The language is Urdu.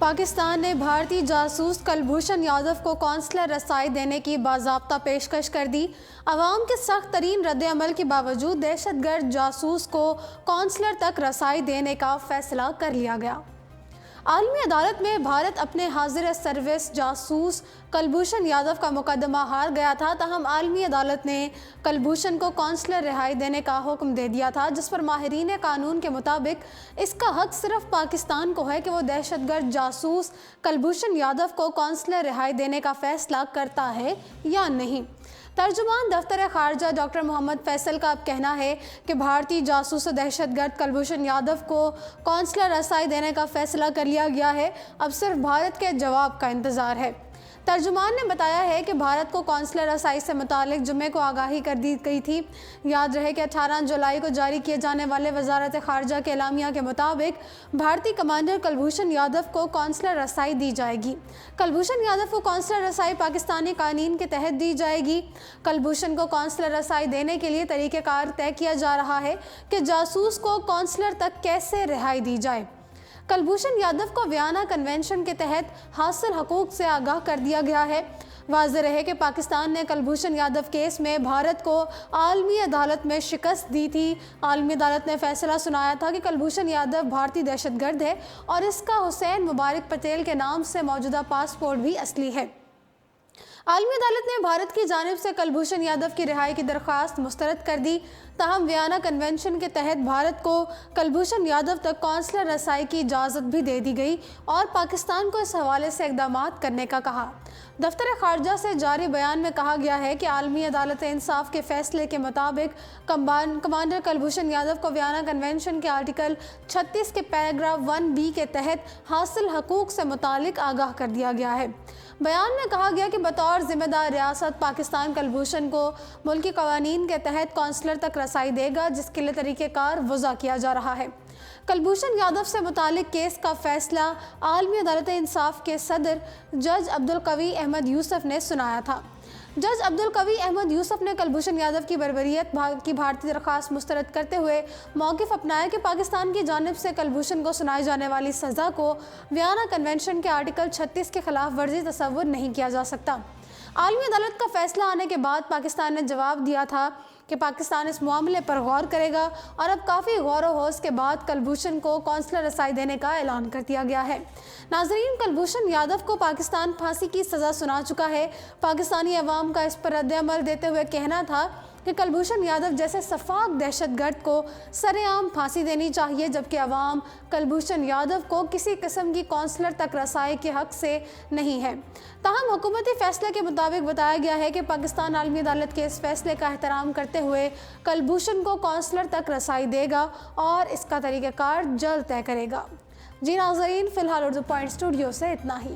پاکستان نے بھارتی جاسوس کلبھوشن یادو کو قونصلر رسائی دینے کی باضابطہ پیشکش کر دی۔ عوام کے سخت ترین رد عمل کے باوجود دہشت گرد جاسوس کو قونصلر تک رسائی دینے کا فیصلہ کر لیا گیا۔ عالمی عدالت میں بھارت اپنے حاضر سروس جاسوس کلبھوشن یادو کا مقدمہ ہار گیا تھا، تاہم عالمی عدالت نے کلبھوشن کو قونصلر رہائی دینے کا حکم دے دیا تھا، جس پر ماہرین قانون کے مطابق اس کا حق صرف پاکستان کو ہے کہ وہ دہشت گرد جاسوس کلبھوشن یادو کو قونصلر رہائی دینے کا فیصلہ کرتا ہے یا نہیں۔ ترجمان دفتر خارجہ ڈاکٹر محمد فیصل کا اب کہنا ہے کہ بھارتی جاسوس و دہشت گرد کلبھوشن یادو کو قونصلر رسائی دینے کا فیصلہ کر لیا گیا ہے، اب صرف بھارت کے جواب کا انتظار ہے۔ ترجمان نے بتایا ہے کہ بھارت کو قونصلر رسائی سے متعلق جمعے کو آگاہی کر دی گئی تھی۔ یاد رہے کہ 18 جولائی کو جاری کیے جانے والے وزارت خارجہ کے اعلامیہ کے مطابق بھارتی کمانڈر کلبھوشن یادو کو قونصلر رسائی دی جائے گی۔ کلبھوشن یادو کو قونصلر رسائی پاکستانی قوانین کے تحت دی جائے گی۔ کلبھوشن کو قونصلر رسائی دینے کے لیے طریقہ کار طے کیا جا رہا ہے کہ جاسوس کو قونصلر تک کیسے رہائی دی جائے۔ کلبھوشن یادو کو ویانا کنونشن کے تحت حاصل حقوق سے آگاہ کر دیا گیا ہے۔ واضح رہے کہ پاکستان نے کلبھوشن یادو کیس میں بھارت کو عالمی عدالت میں شکست دی تھی۔ عالمی عدالت نے فیصلہ سنایا تھا کہ کلبھوشن یادو بھارتی دہشت گرد ہے اور اس کا حسین مبارک پٹیل کے نام سے موجودہ پاسپورٹ بھی اصلی ہے۔ عالمی عدالت نے بھارت کی جانب سے کلبھوشن یادو کی رہائی کی درخواست مسترد کر دی، تاہم ویانا کنونشن کے تحت بھارت کو کلبھوشن یادو تک قونصلر رسائی کی اجازت بھی دے دی گئی اور پاکستان کو اس حوالے سے اقدامات کرنے کا کہا۔ دفتر خارجہ سے جاری بیان میں کہا گیا ہے کہ عالمی عدالت انصاف کے فیصلے کے مطابق کمانڈر کلبھوشن یادو کو ویانا کنونشن کے آرٹیکل 36 کے پیراگراف 1B کے تحت حاصل حقوق سے متعلق آگاہ کر دیا گیا ہے۔ بیان میں کہا گیا کہ بطور ذمہ دار ریاست پاکستان کلبھوشن کو ملکی قوانین کے تحت قونصلر تک رسائی دے گا، جس کے لیے طریقہ کار وضع کیا جا رہا ہے۔ کلبھوشن یادو سے متعلق کیس کا فیصلہ عالمی عدالت انصاف کے صدر جج عبدالقوی احمد یوسف نے سنایا تھا۔ جج عبدالقوی احمد یوسف نے کلبھوشن یادو کی بربریت کی بھارتی درخواست مسترد کرتے ہوئے موقف اپنایا کہ پاکستان کی جانب سے کلبھوشن کو سنائی جانے والی سزا کو ویانا کنونشن کے آرٹیکل 36 کے خلاف ورزی تصور نہیں کیا جا سکتا۔ عالمی عدالت کا فیصلہ آنے کے بعد پاکستان نے جواب دیا تھا کہ پاکستان اس معاملے پر غور کرے گا اور اب کافی غور و خوض کے بعد کلبھوشن کو قونصلر رسائی دینے کا اعلان کر دیا گیا ہے۔ ناظرین، کلبھوشن یادو کو پاکستان پھانسی کی سزا سنا چکا ہے۔ پاکستانی عوام کا اس پر رد عمل دیتے ہوئے کہنا تھا کہ کلبھوشن یادو جیسے سفاک دہشت گرد کو سرے عام پھانسی دینی چاہیے، جبکہ عوام کلبھوشن یادو کو کسی قسم کی قونصلر تک رسائی کے حق سے نہیں ہے۔ تاہم حکومتی فیصلے کے مطابق بتایا گیا ہے کہ پاکستان عالمی عدالت کے اس فیصلے کا احترام کرتے ہوئے کلبھوشن کو قونصلر تک رسائی دے گا اور اس کا طریقہ کار جلد طے کرے گا۔ جی ناظرین، فی الحال اردو پوائنٹ اسٹوڈیو سے اتنا ہی۔